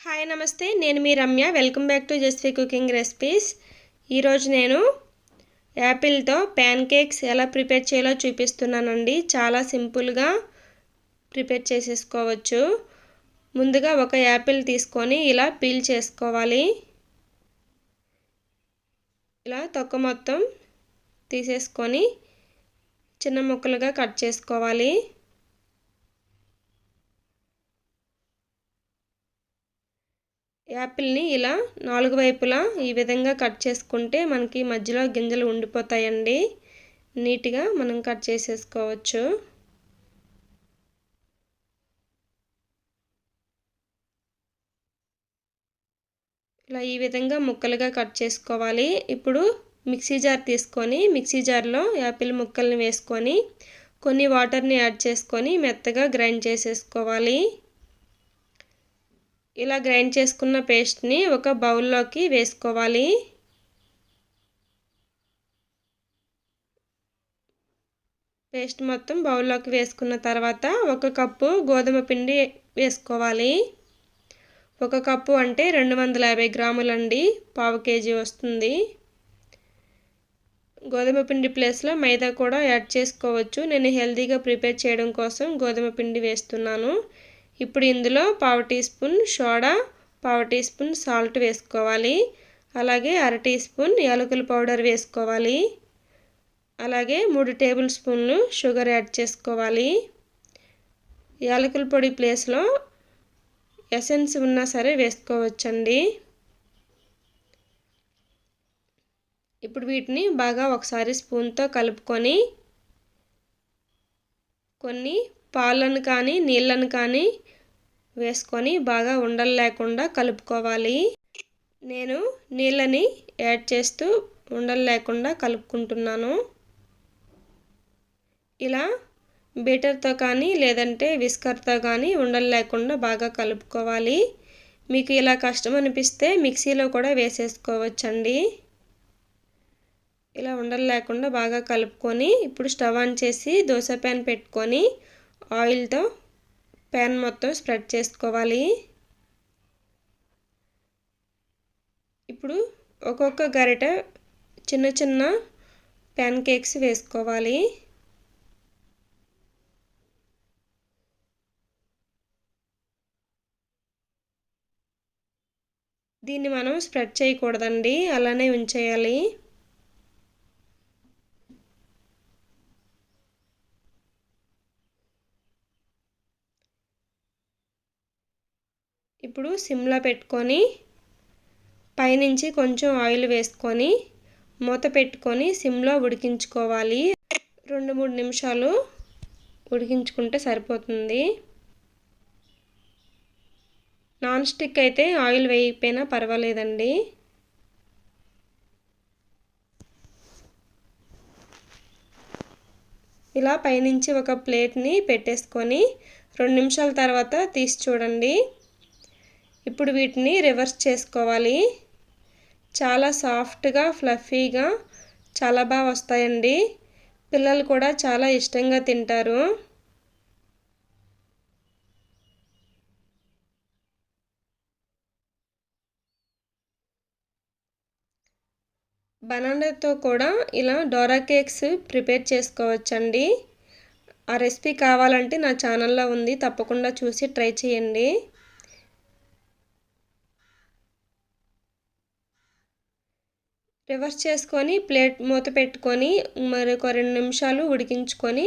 Hi నమస్తే, నేను మీ Ramya. Welcome back to Jasvi cooking recipes. ఈరోజు నేను యాపిల్తో ప్యాన్ కేక్స్ ఎలా ప్రిపేర్ చేయాలో చూపిస్తున్నానండి. చాలా సింపుల్గా ప్రిపేర్ చేసేసుకోవచ్చు. ముందుగా ఒక యాపిల్ తీసుకొని ఇలా పీల్ చేసుకోవాలి. ఇలా తొక్క మొత్తం తీసేసుకొని చిన్న ముక్కలుగా కట్ చేసుకోవాలి. యాపిల్ని ఇలా 4 వైపులా ఈ విధంగా కట్ చేసుకుంటే మనకి మధ్యలో గింజలు ఉండిపోతాయండి. నీట్గా మనం కట్ చేసేసుకోవచ్చు. ఇలా ఈ విధంగా ముక్కలుగా కట్ చేసుకోవాలి. ఇప్పుడు మిక్సీ జార్ తీసుకొని మిక్సీ జార్లో యాపిల్ ముక్కల్ని వేసుకొని కొన్ని వాటర్ని యాడ్ చేసుకొని మెత్తగా గ్రైండ్ చేసేసుకోవాలి. ఇలా గ్రైండ్ చేసుకున్న పేస్ట్ని ఒక బౌల్లోకి వేసుకోవాలి. పేస్ట్ మొత్తం బౌల్లోకి వేసుకున్న తర్వాత 1 కప్పు గోధుమ పిండి వేసుకోవాలి. 1 కప్పు అంటే 250 గ్రాములండి, 1/2 కేజీ వస్తుంది. గోధుమ పిండి ప్లేస్లో మైదా కూడా యాడ్ చేసుకోవచ్చు. నేను హెల్తీగా ప్రిపేర్ చేయడం కోసం గోధుమ పిండి వేస్తున్నాను. ఇప్పుడు ఇందులో 1/2 teaspoon soda, 1/2 teaspoon salt వేసుకోవాలి. అలాగే 1/2 టీ స్పూన్ యాలకుల పౌడర్ వేసుకోవాలి. అలాగే 3 టేబుల్ స్పూన్లు షుగర్ యాడ్ చేసుకోవాలి. యాలకుల పొడి ప్లేస్లో ఎసెన్స్ ఉన్నా సరే వేసుకోవచ్చండి. ఇప్పుడు వీటిని బాగా ఒకసారి స్పూన్తో కలుపుకొని కొన్ని పాలను కానీ నీళ్ళను కానీ వేసుకొని బాగా ఉండలు లేకుండా కలుపుకోవాలి. నేను నీళ్ళని యాడ్ చేస్తూ ఉండలు లేకుండా కలుపుకుంటున్నాను. ఇలా బీటర్తో కానీ లేదంటే విస్కర్తో కానీ ఉండలు లేకుండా బాగా కలుపుకోవాలి. మీకు ఇలా కష్టం అనిపిస్తే మిక్సీలో కూడా వేసేసుకోవచ్చండి. ఇలా ఉండలు లేకుండా బాగా కలుపుకొని ఇప్పుడు స్టవ్ ఆన్ చేసి దోశ ప్యాన్ పెట్టుకొని ఆయిల్తో ప్యాన్ మొత్తం స్ప్రెడ్ చేసుకోవాలి. ఇప్పుడు ఒక్కొక్క గరిట చిన్న చిన్న ప్యాన్ కేక్స్ వేసుకోవాలి. దీన్ని మనం స్ప్రెడ్ చేయకూడదండి, అలానే ఉంచేయాలి. ఇప్పుడు సిమ్లో పెట్టుకొని పైనుంచి కొంచెం ఆయిల్ వేసుకొని మూత పెట్టుకొని సిమ్లో ఉడికించుకోవాలి. 2-3 నిమిషాలు ఉడికించుకుంటే సరిపోతుంది. నాన్ స్టిక్ అయితే ఆయిల్ వేయకపోయినా పర్వాలేదండి. ఇలా పైనుంచి ఒక ప్లేట్ని పెట్టేసుకొని 2 నిమిషాల తర్వాత తీసి చూడండి. ఇప్పుడు వీటిని రివర్స్ చేసుకోవాలి. చాలా సాఫ్ట్గా ఫ్లఫీగా చాలా బాగా వస్తాయండి. పిల్లలు కూడా చాలా ఇష్టంగా తింటారు. బనానాతో కూడా ఇలా డోరా కేక్స్ ప్రిపేర్ చేసుకోవచ్చండి. ఆ రెసిపీ కావాలంటే నా ఛానల్లో ఉంది, తప్పకుండా చూసి ట్రై చేయండి. రివర్స్ చేసుకొని ప్లేట్ మూత పెట్టుకొని మరొక 2 నిమిషాలు ఉడికించుకొని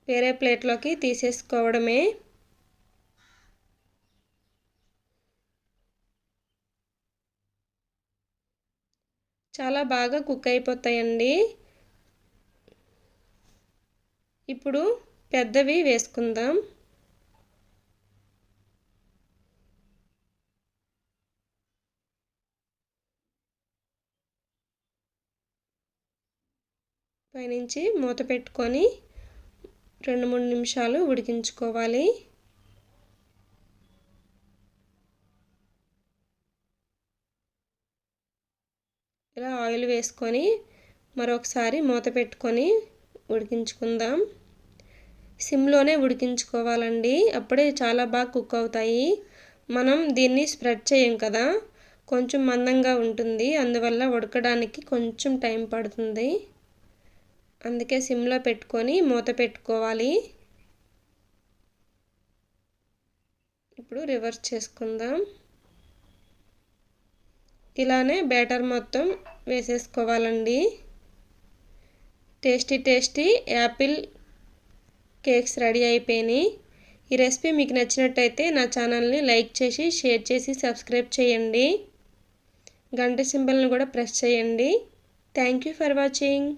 వేరే ప్లేట్లోకి తీసేసుకోవడమే. చాలా బాగా కుక్ అయిపోతాయండి. ఇప్పుడు పెద్దవి వేసుకుందాం. పైనుంచి మూత పెట్టుకొని 2-3 నిమిషాలు ఉడికించుకోవాలి. ఇలా ఆయిల్ వేసుకొని మరొకసారి మూత పెట్టుకొని ఉడికించుకుందాం. సిమ్లోనే ఉడికించుకోవాలండి, అప్పుడే చాలా బాగా కుక్ అవుతాయి. మనం దీన్ని స్ప్రెడ్ చేయం కదా, కొంచెం మందంగా ఉంటుంది, అందువల్ల ఉడకడానికి కొంచెం టైం పడుతుంది. అందుకే సిమ్లో పెట్టుకొని మూత పెట్టుకోవాలి. ఇప్పుడు రివర్స్ చేసుకుందాం. ఇలానే బ్యాటర్ మొత్తం వేసేసుకోవాలండి. టేస్టీ యాపిల్ కేక్స్ రెడీ అయిపోయినాయి. ఈ రెసిపీ మీకు నచ్చినట్టయితే నా ఛానల్ని లైక్ చేసి, షేర్ చేసి, సబ్స్క్రైబ్ చేయండి. గంట సింబల్ని కూడా ప్రెస్ చేయండి. Thank you for watching.